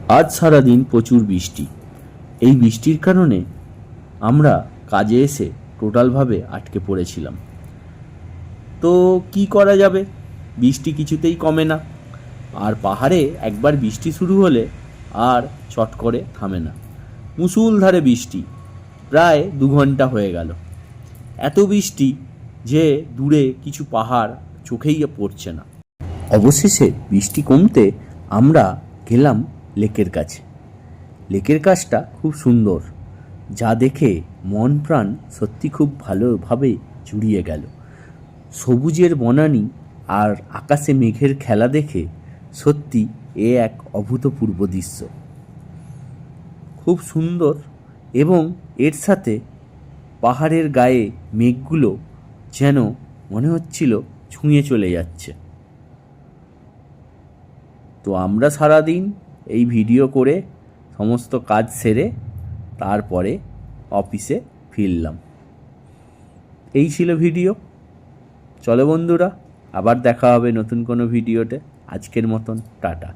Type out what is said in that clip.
আজ সারাদিন প্রচুর বৃষ্টি। এই বৃষ্টির কারণে আমরা কাজে এসে টোটালভাবে আটকে পড়েছিলাম। তো কি করা যাবে, বৃষ্টি কিছুতেই কমে না। আর পাহাড়ে একবার বৃষ্টি শুরু হলে আর চট করে থামে না। মুষলধারে বৃষ্টি, প্রায় 2 ঘন্টা হয়ে গেল। এত বৃষ্টি যে দূরে কিছু পাহাড় চোখেই পড়ছে না। অবশেষে বৃষ্টি কমতে আমরা গেলাম লেকের কাছে। লেকের কাছটা খুব সুন্দর, যা দেখে মন প্রাণ সত্যি খুব ভালোভাবে জুড়িয়ে গেল। সবুজের বনানী আর আকাশে মেঘের খেলা দেখে সত্যি এ এক অভূতপূর্ব দৃশ্য। খুব সুন্দর, এবং এর সাথে পাহাড়ের গায়ে মেঘগুলো যেন মনে হচ্ছিল ছুঁয়ে চলে যাচ্ছে। তো আমরা সারাদিন এই ভিডিও করে সমস্ত কাজ সেরে তারপরে অফিসে ফিরলাম। এই ছিল ভিডিও। চলো বন্ধুরা, আবার দেখা হবে নতুন কোনো ভিডিওতে। আজকের মতন টাটা।